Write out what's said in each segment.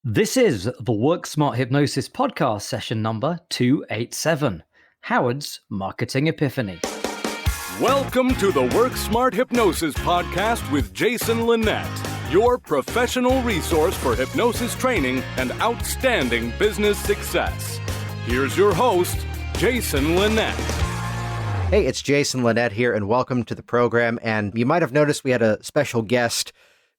This is the Work Smart Hypnosis podcast session number 287, Howard's Marketing Epiphany. Welcome to the Work Smart Hypnosis podcast with Jason Linett, your professional resource for hypnosis training and outstanding business success. Here's your host, Jason Linett. Hey, it's Jason Linett here, and welcome to the program. And you might have noticed we had a special guest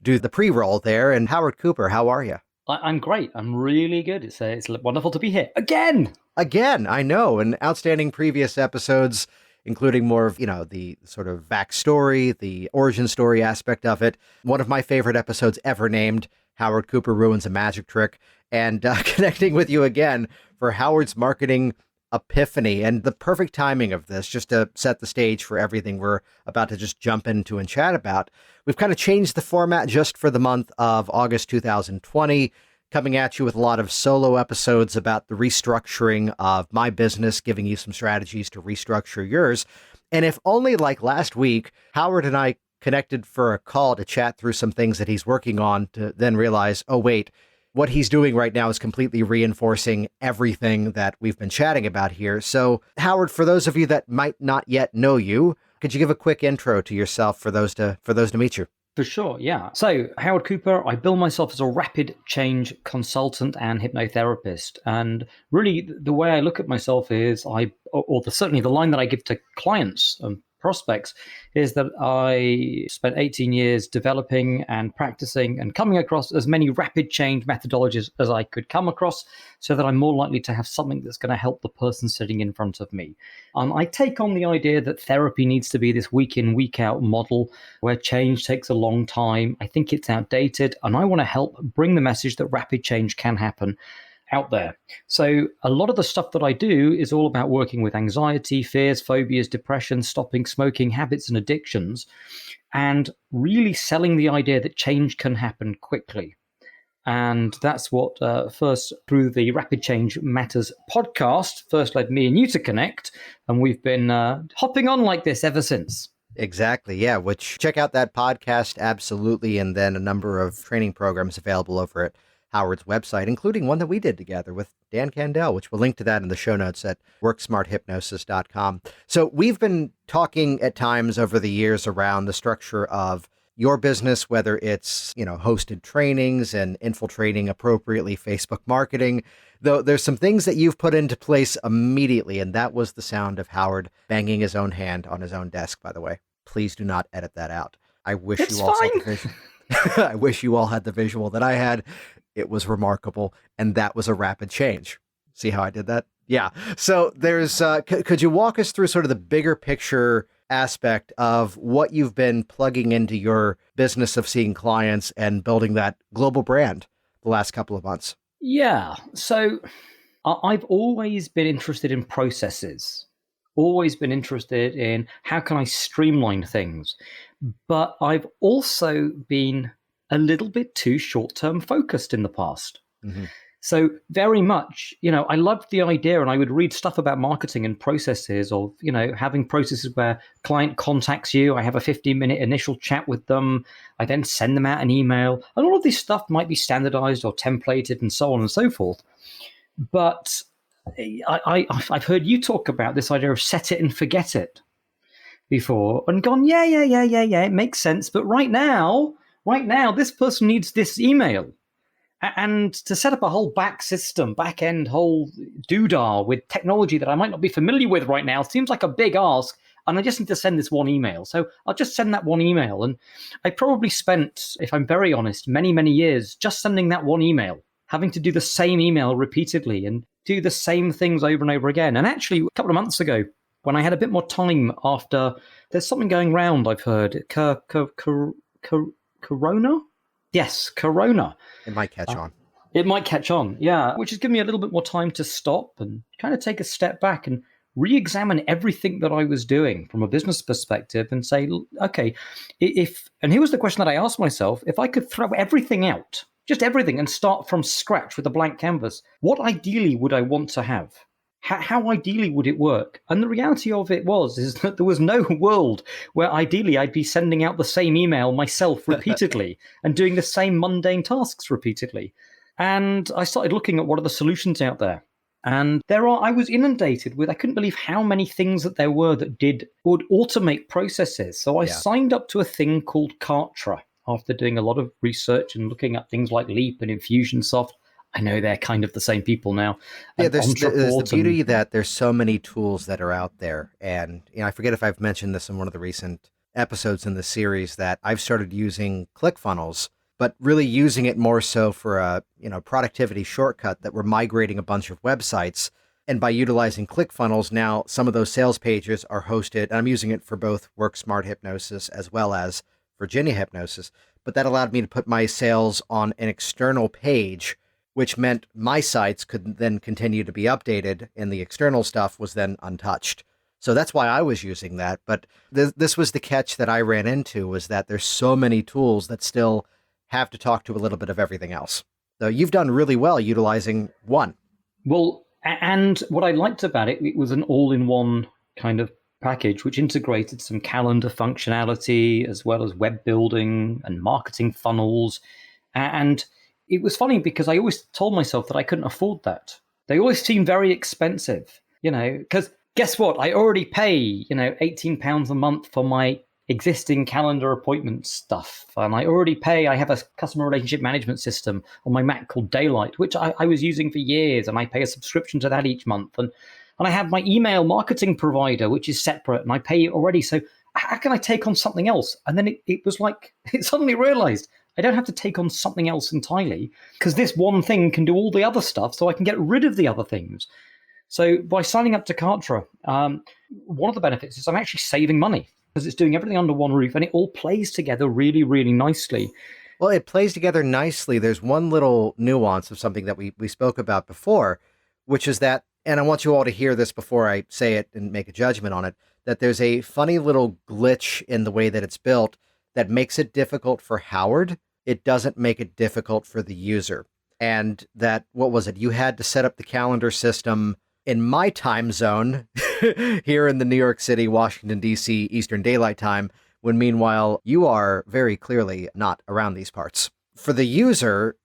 do the pre-roll there, and Howard Cooper, how are you? I'm great. I'm really good. It's wonderful to be here again. Again, I know. And outstanding previous episodes, including more of, the sort of backstory, the origin story aspect of it. One of my favorite episodes ever named Howard Cooper Ruins a Magic Trick. And connecting with you again for Howard's Marketing Epiphany, and the perfect timing of this, just to set the stage for everything we're about to just jump into and chat about. We've kind of changed the format just for the month of August 2020, coming at you with a lot of solo episodes about the restructuring of my business, giving you some strategies to restructure yours. And if only like last week, Howard and I connected for a call to chat through some things that he's working on, to then realize, oh, wait, what he's doing right now is completely reinforcing everything that we've been chatting about here. So, Howard, for those of you that might not yet know you, could you give a quick intro to yourself for those to meet you? For sure, yeah. So, Howard Cooper, I bill myself as a rapid change consultant and hypnotherapist. And really, the way I look at myself is certainly the line that I give to clients and prospects is that I spent 18 years developing and practicing and coming across as many rapid change methodologies as I could come across, so that I'm more likely to have something that's going to help the person sitting in front of me. I take on the idea that therapy needs to be this week in, week out model where change takes a long time. I think it's outdated, and I want to help bring the message that rapid change can happen out there. So a lot of the stuff that I do is all about working with anxiety, fears, phobias, depression, stopping smoking, habits and addictions, and really selling the idea that change can happen quickly. And that's what first, through the Rapid Change Matters podcast, first led me and you to connect. And we've been hopping on like this ever since. Exactly. Yeah. Which, check out that podcast. Absolutely. And then a number of training programs available over at Howard's website, including one that we did together with Dan Candell, which we'll link to that in the show notes at worksmarthypnosis.com. So we've been talking at times over the years around the structure of your business, whether it's, hosted trainings and infiltrating appropriately Facebook marketing, though there's some things that you've put into place immediately. And that was the sound of Howard banging his own hand on his own desk, by the way. Please do not edit that out. I wish It's you all saw fine. the visual. I wish you all had the visual that I had. It was remarkable, and that was a rapid change. See how I did that? Yeah. So there's, could you walk us through sort of the bigger picture aspect of what you've been plugging into your business of seeing clients and building that global brand the last couple of months? Yeah. So I've always been interested in processes, always been interested in how can I streamline things. But I've also been a little bit too short-term focused in the past. Mm-hmm. So very much, I loved the idea, and I would read stuff about marketing and processes of, having processes where client contacts you. I have a 15-minute initial chat with them. I then send them out an email. And all of this stuff might be standardized or templated and so on and so forth. But I've heard you talk about this idea of set it and forget it before and gone, yeah, it makes sense. But right now, this person needs this email. And to set up a whole back end, whole doodah with technology that I might not be familiar with right now seems like a big ask. And I just need to send this one email. So I'll just send that one email. And I probably spent, if I'm very honest, many, many years just sending that one email, having to do the same email repeatedly and do the same things over and over again. And actually, a couple of months ago, when I had a bit more time after, there's something going round, I've heard, Corona? Yes, Corona. It might catch on. It might catch on, yeah, which has given me a little bit more time to stop and kind of take a step back and re-examine everything that I was doing from a business perspective and say, okay, and here was the question that I asked myself, if I could throw everything out, just everything, and start from scratch with a blank canvas, what ideally would I want to have? How ideally would it work? And the reality of it is that there was no world where ideally I'd be sending out the same email myself repeatedly and doing the same mundane tasks repeatedly. And I started looking at what are the solutions out there. And I was inundated with, I couldn't believe how many things that there were that would automate processes. So I signed up to a thing called Kartra after doing a lot of research and looking at things like Leap and Infusionsoft. I know they're kind of the same people now. Yeah, there's the beauty that there's so many tools that are out there. And I forget if I've mentioned this in one of the recent episodes in the series that I've started using ClickFunnels, but really using it more so for a productivity shortcut that we're migrating a bunch of websites. And by utilizing ClickFunnels, now some of those sales pages are hosted, and I'm using it for both WorkSmart Hypnosis as well as Virginia Hypnosis. But that allowed me to put my sales on an external page, which meant my sites could then continue to be updated and the external stuff was then untouched. So that's why I was using that. But this was the catch that I ran into, was that there's so many tools that still have to talk to a little bit of everything else. So you've done really well utilizing one. Well, and what I liked about it, it was an all-in-one kind of package, which integrated some calendar functionality as well as web building and marketing funnels. And it was funny because I always told myself that I couldn't afford that. They always seemed very expensive, because guess what? I already pay, £18 a month for my existing calendar appointment stuff. And I have a customer relationship management system on my Mac called Daylight, which I was using for years, and I pay a subscription to that each month. And I have my email marketing provider, which is separate, and I pay it already. So how can I take on something else? And then it was like, it suddenly realized I don't have to take on something else entirely, because this one thing can do all the other stuff, so I can get rid of the other things. So by signing up to Kartra, one of the benefits is I'm actually saving money, because it's doing everything under one roof, and it all plays together really, really nicely. Well, it plays together nicely. There's one little nuance of something that we spoke about before, which is that, and I want you all to hear this before I say it and make a judgment on it, that there's a funny little glitch in the way that it's built that makes it difficult for Howard. It doesn't make it difficult for the user. And that, what was it? You had to set up the calendar system in my time zone here in the New York City, Washington, D.C. Eastern Daylight Time, when meanwhile you are very clearly not around these parts. For the user,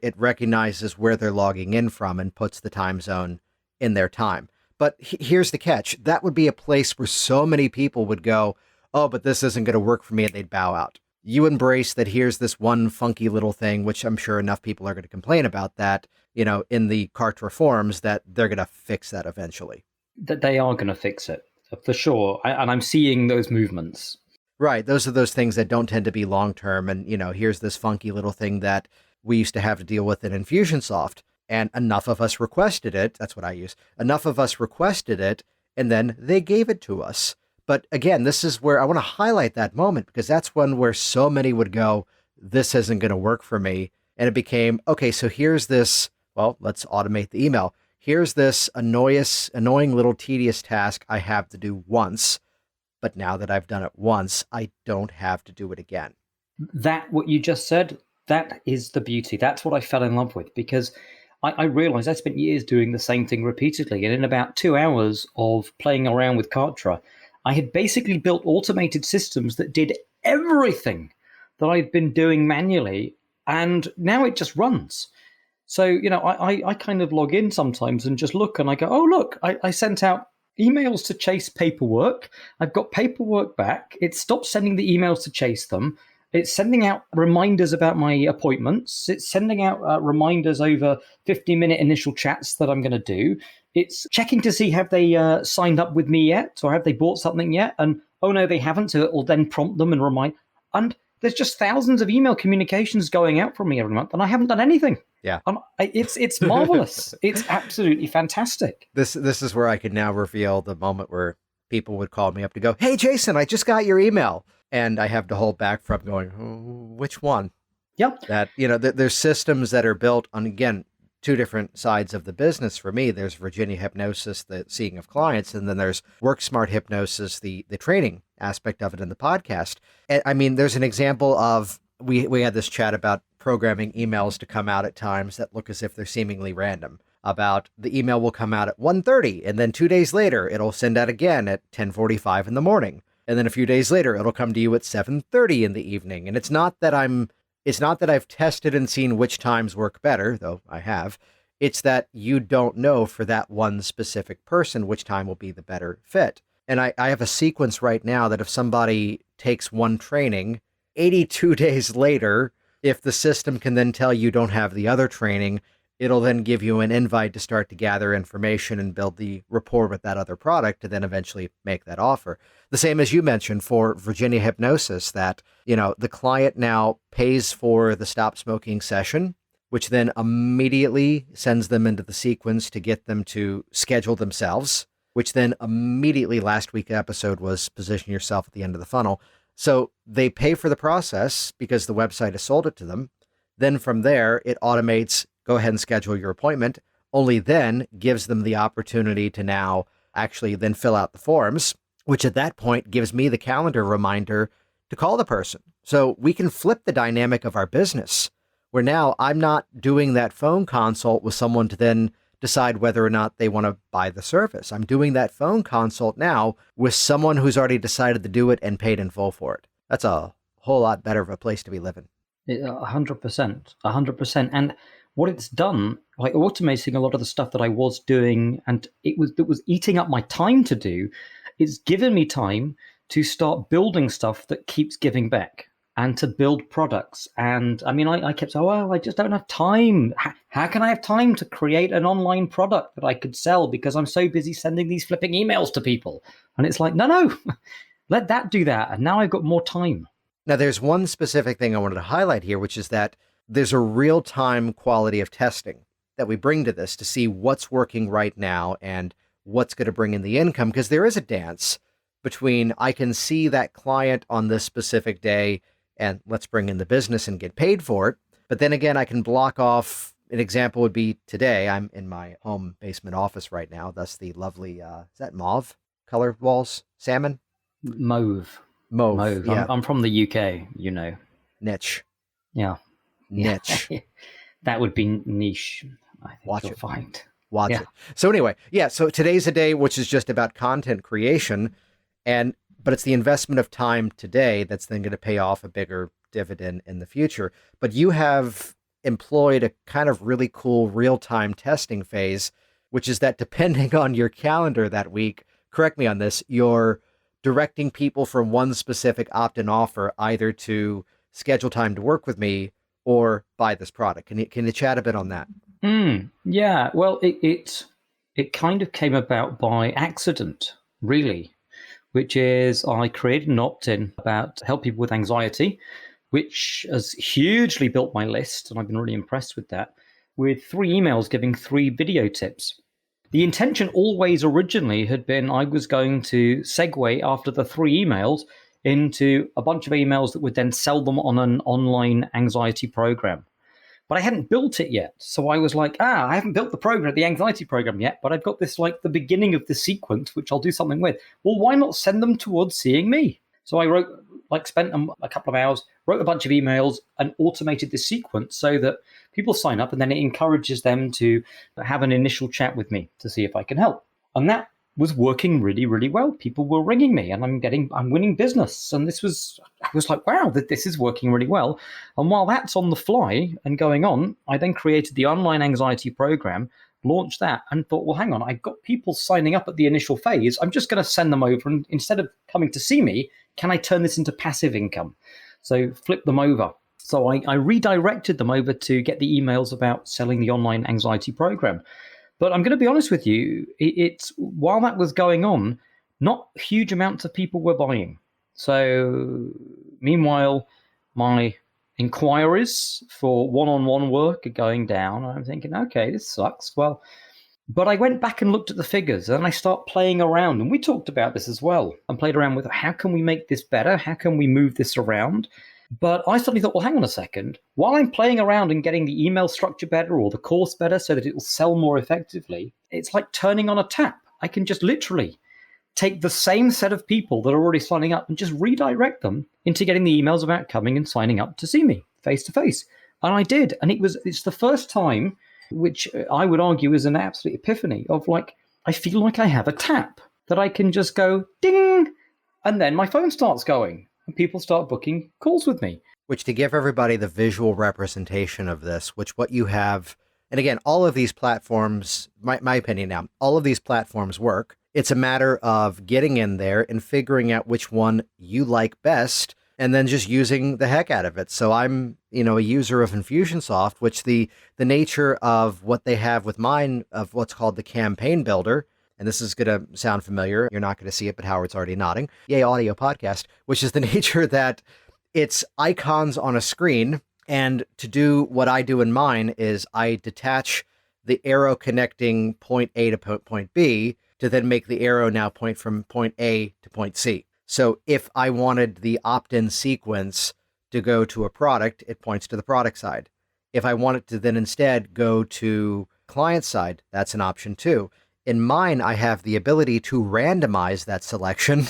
it recognizes where they're logging in from and puts the time zone in their time. But here's the catch. That would be a place where so many people would go, oh, but this isn't going to work for me, and they'd bow out. You embrace that here's this one funky little thing, which I'm sure enough people are going to complain about that, in the Kartra forums, that they're going to fix that eventually. That they are going to fix it, for sure. And I'm seeing those movements. Right. Those are those things that don't tend to be long-term. And, here's this funky little thing that we used to have to deal with in Infusionsoft. And enough of us requested it. That's what I use. Enough of us requested it, and then they gave it to us. But again, this is where I want to highlight that moment, because that's one where so many would go, this isn't going to work for me. And it became, okay, so here's this, well, let's automate the email. Here's this annoying little tedious task I have to do once. But now that I've done it once, I don't have to do it again. That, what you just said, that is the beauty. That's what I fell in love with, because I realized I spent years doing the same thing repeatedly. And in about 2 hours of playing around with Kartra, I had basically built automated systems that did everything that I've been doing manually, and now it just runs. So, I kind of log in sometimes and just look, and I go, oh, look, I sent out emails to chase paperwork. I've got paperwork back. It stopped sending the emails to chase them. It's sending out reminders about my appointments. It's sending out reminders over 50-minute initial chats that I'm going to do. It's checking to see have they signed up with me yet, or have they bought something yet? And, oh, no, they haven't. So it will then prompt them and remind. And there's just thousands of email communications going out from me every month, and I haven't done anything. Yeah. It's marvelous. It's absolutely fantastic. This is where I can now reveal the moment where people would call me up to go, hey, Jason, I just got your email. And I have to hold back from going, oh, which one? Yep. That, there's systems that are built on, again, two different sides of the business for me. There's Virginia Hypnosis, the seeing of clients, and then there's WorkSmart Hypnosis, the training aspect of it in the podcast. And, I mean, there's an example of, we had this chat about programming emails to come out at times that look as if they're seemingly random. About the email will come out at 1:30, and then 2 days later, it'll send out again at 10:45 in the morning. And then a few days later, it'll come to you at 7:30 in the evening. And it's not that I'm It's not that I've tested and seen which times work better, though I have. It's that you don't know for that one specific person which time will be the better fit. And I have a sequence right now that if somebody takes one training, 82 days later, if the system can then tell you don't have the other training, it'll then give you an invite to start to gather information and build the rapport with that other product to then eventually make that offer. The same as you mentioned for Virginia Hypnosis, that, the client now pays for the stop smoking session, which then immediately sends them into the sequence to get them to schedule themselves, which then immediately, last week's episode was position yourself at the end of the funnel. So they pay for the process because the website has sold it to them. Then from there, it automates, go ahead and schedule your appointment, only then gives them the opportunity to now actually then fill out the forms, which at that point gives me the calendar reminder to call the person. So we can flip the dynamic of our business, where now I'm not doing that phone consult with someone to then decide whether or not they want to buy the service. I'm doing that phone consult now with someone who's already decided to do it and paid in full for it. That's a whole lot better of a place to be living. 100%. And what it's done by automating a lot of the stuff that I was doing, and that was eating up my time to do, it's given me time to start building stuff that keeps giving back and to build products. And I mean, I kept saying, well, I just don't have time. How can I have time to create an online product that I could sell because I'm so busy sending these flipping emails to people? And it's like, no, let that do that. And now I've got more time. Now, there's one specific thing I wanted to highlight here, which is that there's a real-time quality of testing that we bring to this to see what's working right now and what's going to bring in the income, because there is a dance between I can see that client on this specific day and let's bring in the business and get paid for it. But then again, I can block off, an example would be today, I'm in my home basement office right now. That's the lovely, is that mauve color walls? Salmon? Mauve. Yeah. I'm from the UK, Niche. Yeah. Niche. That would be niche. I think Watch you'll it. find. Watch it. So anyway, so today's a day which is just about content creation, but it's the investment of time today that's then going to pay off a bigger dividend in the future. But you have employed a kind of really cool real-time testing phase, which is that depending on your calendar that week, correct me on this, you're directing people from one specific opt-in offer either to schedule time to work with me or buy this product. Can you chat a bit on that? Yeah, well, it kind of came about by accident, really, which is I created an opt-in about help people with anxiety, which has hugely built my list, and I've been really impressed with that, with 3 emails giving 3 video tips. The intention always originally had been I was going to segue after the 3 emails into a bunch of emails that would then sell them on an online anxiety program. But I hadn't built it yet. So I was like, I haven't built the anxiety program yet, but I've got this like the beginning of the sequence, which I'll do something with. Well, why not send them towards seeing me? So I spent a couple of hours, wrote a bunch of emails and automated this sequence so that people sign up and then it encourages them to have an initial chat with me to see if I can help. And that was working really, really well. People were ringing me and I'm winning business. And I was like, wow, this is working really well. And while that's on the fly and going on, I then created the online anxiety program, launched that and thought, well, hang on, I've got people signing up at the initial phase. I'm just going to send them over. And instead of coming to see me, can I turn this into passive income? So flip them over. So I redirected them over to get the emails about selling the online anxiety program. But I'm going to be honest with you, it's while that was going on, not huge amounts of people were buying. So meanwhile, my inquiries for one-on-one work are going down. And I'm thinking, okay, this sucks. Well, but I went back and looked at the figures and I start playing around. And we talked about this as well and played around with how can we make this better? How can we move this around? But I suddenly thought, well, hang on a second. While I'm playing around and getting the email structure better or the course better so that it will sell more effectively, it's like turning on a tap. I can just literally take the same set of people that are already signing up and just redirect them into getting the emails about coming and signing up to see me face to face. And I did. And it's the first time, which I would argue is an absolute epiphany of like, I feel like I have a tap that I can just go ding, and then my phone starts going. And people start booking calls with me. Which, to give everybody the visual representation of this, which what you have, and again, all of these platforms, my opinion now, all of these platforms work. It's a matter of getting in there and figuring out which one you like best, and then just using the heck out of it. So I'm, a user of Infusionsoft, which the nature of what they have with mine, of what's called the campaign builder, and this is going to sound familiar. You're not going to see it, but Howard's already nodding. Yay, audio podcast, which is the nature that it's icons on a screen. And to do what I do in mine is I detach the arrow connecting point A to point B to then make the arrow now point from point A to point C. So if I wanted the opt-in sequence to go to a product, it points to the product side. If I want it to then instead go to client side, that's an option too. In mine, I have the ability to randomize that selection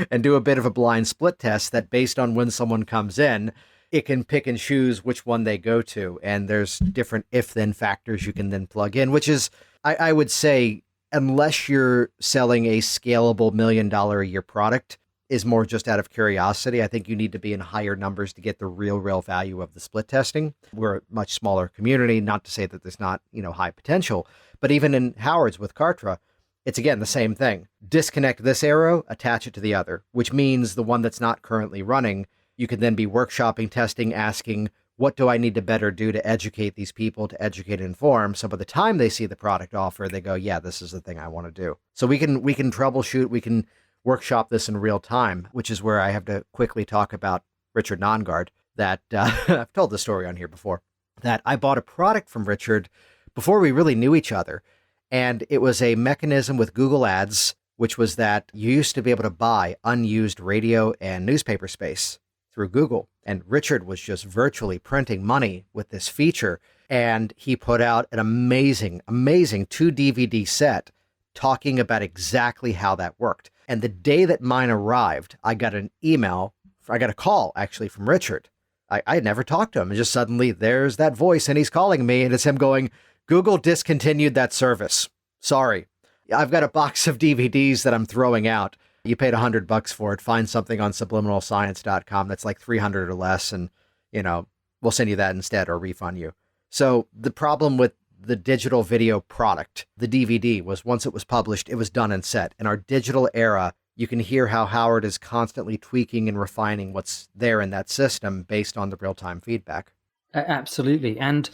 and do a bit of a blind split test that based on when someone comes in, it can pick and choose which one they go to. And there's different if-then factors you can then plug in, which is, I would say, unless you're selling a scalable $1 million a year product, is more just out of curiosity. I think you need to be in higher numbers to get the real value of the split testing. We're a much smaller community, not to say that there's not, high potential, but even in Howard's with Kartra, it's again the same thing. Disconnect this arrow, attach it to the other, which means the one that's not currently running, you can then be workshopping, testing, asking, what do I need to better do to educate these people, to educate and inform? So by the time they see the product offer, they go, yeah, this is the thing I want to do. So we can troubleshoot, we can workshop this in real time, which is where I have to quickly talk about Richard Nongard, that I've told the story on here before, that I bought a product from Richard before we really knew each other. And it was a mechanism with Google Ads, which was that you used to be able to buy unused radio and newspaper space through Google. And Richard was just virtually printing money with this feature. And he put out an amazing 2 DVD set talking about exactly how that worked. And the day that mine arrived, I got a call actually from Richard. I had never talked to him, and just suddenly there's that voice and he's calling me, and it's him going, Google discontinued that service. Sorry. I've got a box of DVDs that I'm throwing out. You paid $100 for it. Find something on subliminalscience.com that's like 300 or less, and we'll send you that instead or refund you. So the problem with the digital video product, the DVD, was once it was published, it was done and set. In our digital era, you can hear how Howard is constantly tweaking and refining what's there in that system based on the real-time feedback. Absolutely. And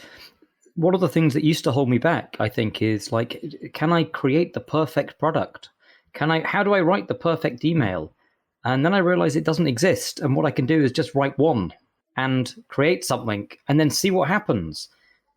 one of the things that used to hold me back, I think, is like, can I create the perfect product? How do I write the perfect email? And then I realized it doesn't exist. And what I can do is just write one and create something and then see what happens.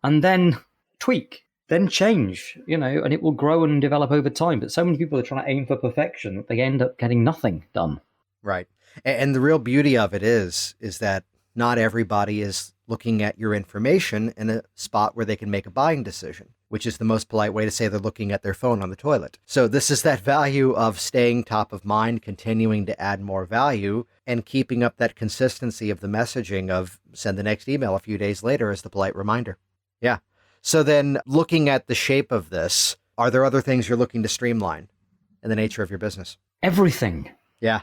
And then tweak, then change, and it will grow and develop over time. But so many people are trying to aim for perfection that they end up getting nothing done. Right. And the real beauty of it is that not everybody is looking at your information in a spot where they can make a buying decision, which is the most polite way to say they're looking at their phone on the toilet. So this is that value of staying top of mind, continuing to add more value, and keeping up that consistency of the messaging of send the next email a few days later as the polite reminder. Yeah. So then looking at the shape of this, are there other things you're looking to streamline in the nature of your business? Everything. Yeah.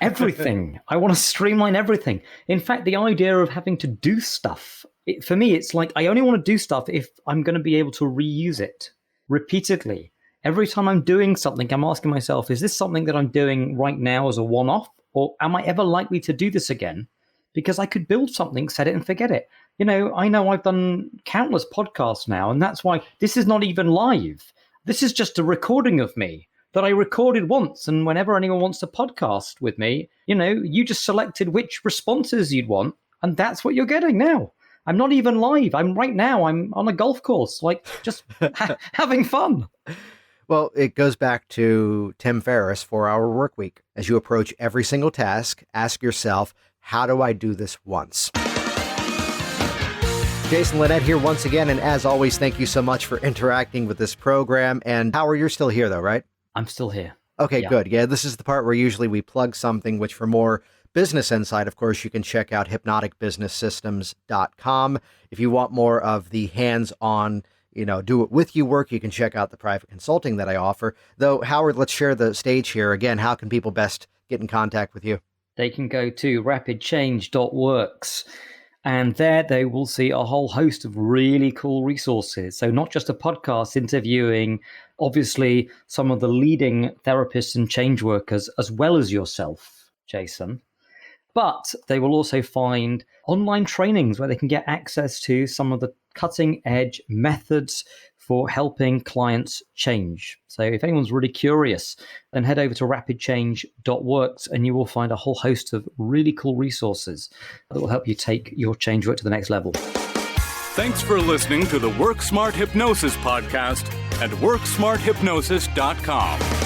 Everything. I want to streamline everything. In fact, the idea of having to do stuff, for me, it's like I only want to do stuff if I'm going to be able to reuse it repeatedly. Every time I'm doing something, I'm asking myself, is this something that I'm doing right now as a one-off? Or am I ever likely to do this again? Because I could build something, set it and forget it. I know I've done countless podcasts now, and that's why this is not even live. This is just a recording of me that I recorded once. And whenever anyone wants to podcast with me, you just selected which responses you'd want, and that's what you're getting now. I'm not even live. I'm on a golf course, like just having fun. Well, it goes back to Tim Ferriss' 4-Hour Workweek. As you approach every single task, ask yourself, how do I do this once? Jason Linett here once again, and as always, thank you so much for interacting with this program. And Howard, you're still here though, right? I'm still here. Okay, yeah. Good. Yeah, this is the part where usually we plug something, which for more business insight, of course, you can check out hypnoticbusinesssystems.com. If you want more of the hands-on, do it with you work, you can check out the private consulting that I offer. Though, Howard, let's share the stage here. Again, how can people best get in contact with you? they can go to rapidchange.works. And there they will see a whole host of really cool resources. So not just a podcast interviewing, obviously, some of the leading therapists and change workers, as well as yourself, Jason. But they will also find online trainings where they can get access to some of the cutting edge methods for helping clients change. So if anyone's really curious, then head over to rapidchange.works and you will find a whole host of really cool resources that will help you take your change work to the next level. Thanks for listening to the Work Smart Hypnosis podcast at WorkSmartHypnosis.com.